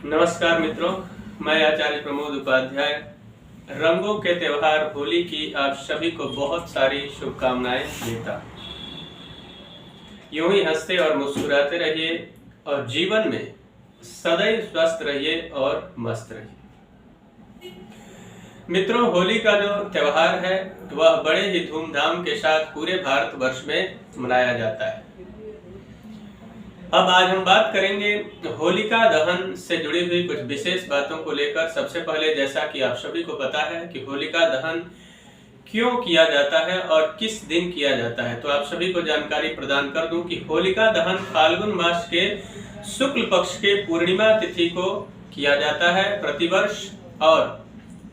नमस्कार मित्रों, मैं आचार्य प्रमोद उपाध्याय। रंगों के त्योहार होली की आप सभी को बहुत सारी शुभकामनाएं देता। यूं ही हंसते और मुस्कुराते रहिए और जीवन में सदैव स्वस्थ रहिए और मस्त रहिए। मित्रों, होली का जो त्योहार है वह बड़े ही धूमधाम के साथ पूरे भारतवर्ष में मनाया जाता है। अब आज हम बात करेंगे होलिका दहन से जुड़ी हुई कुछ विशेष बातों को लेकर। सबसे पहले, जैसा कि आप सभी को पता है कि होलिका दहन क्यों किया जाता है और किस दिन किया जाता है, तो आप सभी को जानकारी प्रदान कर दूं कि होलिका दहन फाल्गुन मास के शुक्ल पक्ष के पूर्णिमा तिथि को किया जाता है प्रतिवर्ष, और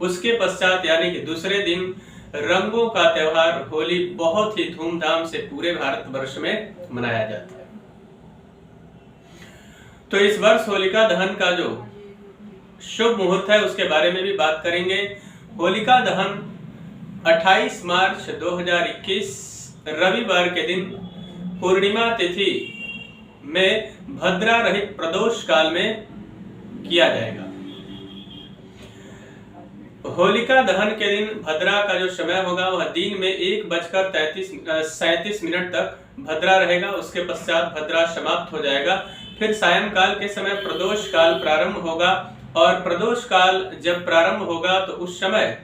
उसके पश्चात यानी कि दूसरे दिन रंगों का त्योहार होली बहुत ही धूमधाम से पूरे भारतवर्ष में मनाया जाता है। तो इस वर्ष होलिका दहन का जो शुभ मुहूर्त है उसके बारे में भी बात करेंगे। होलिका दहन 28 मार्च 2021 रविवार के दिन पूर्णिमा तिथि में भद्रा रहित प्रदोष काल में किया जाएगा। होलिका दहन के दिन भद्रा का जो समय होगा वह दिन में 1:37 तक भद्रा रहेगा। उसके पश्चात भद्रा समाप्त हो जाएगा। फिर सायंकाल के समय प्रदोष काल प्रारंभ होगा, और प्रदोष काल जब प्रारंभ होगा तो उस समय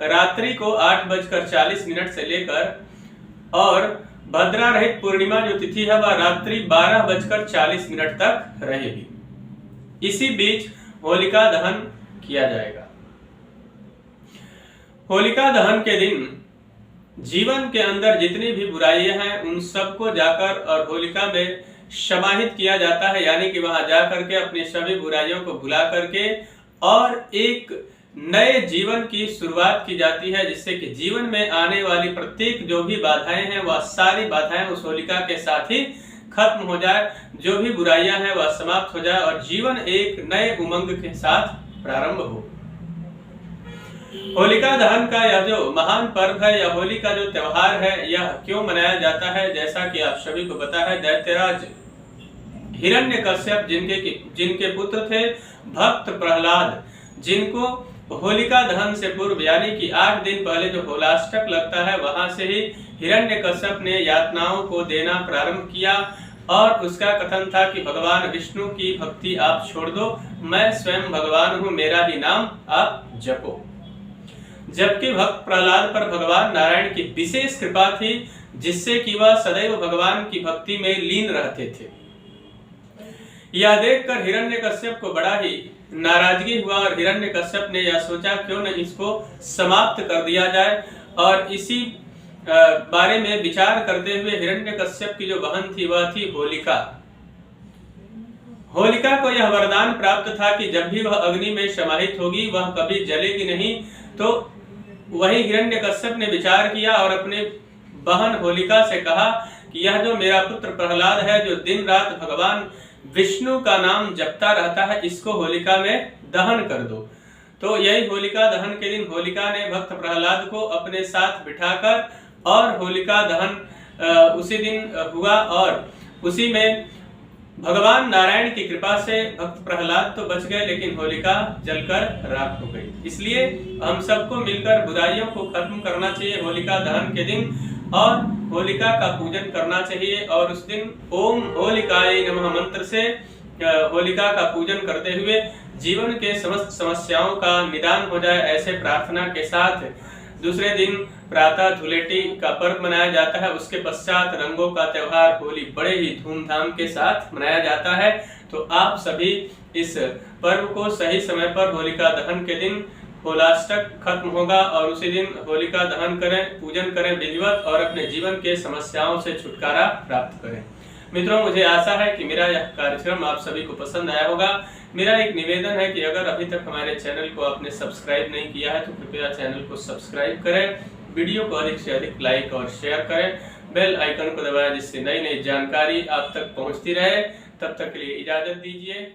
रात्रि को 8:40 से लेकर, और भद्रा रहित पूर्णिमा जो तिथि है वह रात्रि 12:40 तक रहेगी। इसी बीच होलिका दहन किया जाएगा। होलिका दहन के दिन जीवन के अंदर जितनी भी बुराइयां हैं उन सबको जाकर और होलिका में समाहित किया जाता है, यानी कि वहां जाकर के अपनी सभी बुराइयों को भुला करके और एक नए जीवन की शुरुआत की जाती है, जिससे कि जीवन में आने वाली प्रत्येक जो भी बाधाएं हैं वह सारी बाधाएं उस होलिका के साथ ही खत्म हो जाए, जो भी बुराइयां हैं वह समाप्त हो जाए और जीवन एक नए उमंग के साथ प्रारंभ हो। होलिका दहन का यह जो महान पर्व है या होली का जो त्योहार है यह क्यों मनाया जाता है, जैसा कि आप सभी को पता है, दैत्यराज हिरण्यकश्यप जिनके पुत्र थे भक्त प्रहलाद, जिनको होलिका दहन से पूर्व यानी कि 8 दिन पहले जो होलाष्टक लगता है वहां से ही हिरण्यकश्यप ने यातनाओं को देना प्रारंभ किया, और उसका कथन था कि भगवान विष्णु की भक्ति आप छोड़ दो, मैं स्वयं भगवान हूं, मेरा ही नाम आप जपो। जबकि भक्त प्रहलाद पर भगवान नारायण की विशेष कृपा थी, जिससे कि वह सदैव भगवान की भक्ति में लीन रहते थे। यह देखकर हिरण्यकश्यप को बड़ा ही नाराजगी हुआ और हिरण्यकश्यप ने यह सोचा क्यों न इसको समाप्त कर दिया जाए, और इसी बारे में विचार करते हुए हिरण्यकश्यप की जो बहन थी वह थी होलिका। होलिका को यह वरदान प्राप्त था कि जब भी वह अग्नि में समाहित होगी वह कभी जलेगी नहीं। तो वही हिरण्यकश्यप ने विचार किया और अपने बहन होलिका से कहा कि यह जो मेरा पुत्र प्रहलाद है जो दिन रात भगवान विष्णु का नाम जपता रहता है, इसको होलिका में दहन कर दो। तो यही होलिका दहन के दिन होलिका ने भक्त प्रहलाद को अपने साथ बिठाकर और होलिका दहन उसी दिन हुआ, और उसी में भगवान नारायण की कृपा से भक्त प्रहलाद तो बच गए लेकिन होलिका जलकर राख हो गई। इसलिए हम सबको मिलकर बुराइयों को खत्म करना चाहिए होलिका दहन के दिन, और होलिका का पूजन करना चाहिए, और उस दिन ओम होलिकाय नमः मंत्र से होलिका का पूजन करते हुए जीवन के समस्त समस्याओं का निदान हो जाए, ऐसे प्रार्थना के साथ दूसरे दिन प्रातः धुलेटी का पर्व मनाया जाता है। उसके पश्चात रंगों का त्योहार होली बड़े ही धूमधाम के साथ मनाया जाता है। तो आप सभी इस पर्व को सही समय पर होलिका दहन के दिन होलाष्टक खत्म होगा और उसी दिन होलिका दहन करें, पूजन करें विधिवत, और अपने जीवन के समस्याओं से छुटकारा प्राप्त करें। मित्रों, मुझे आशा है कि मेरा यह कार्यक्रम आप सभी को पसंद आया होगा। मेरा एक निवेदन है कि अगर अभी तक हमारे चैनल को आपने सब्सक्राइब नहीं किया है तो कृपया चैनल को सब्सक्राइब करें, वीडियो को अधिक से अधिक लाइक और शेयर करें, बेल आइकन को दबाएं जिससे नई नई जानकारी आप तक पहुंचती रहे। तब तक के लिए इजाजत दीजिए।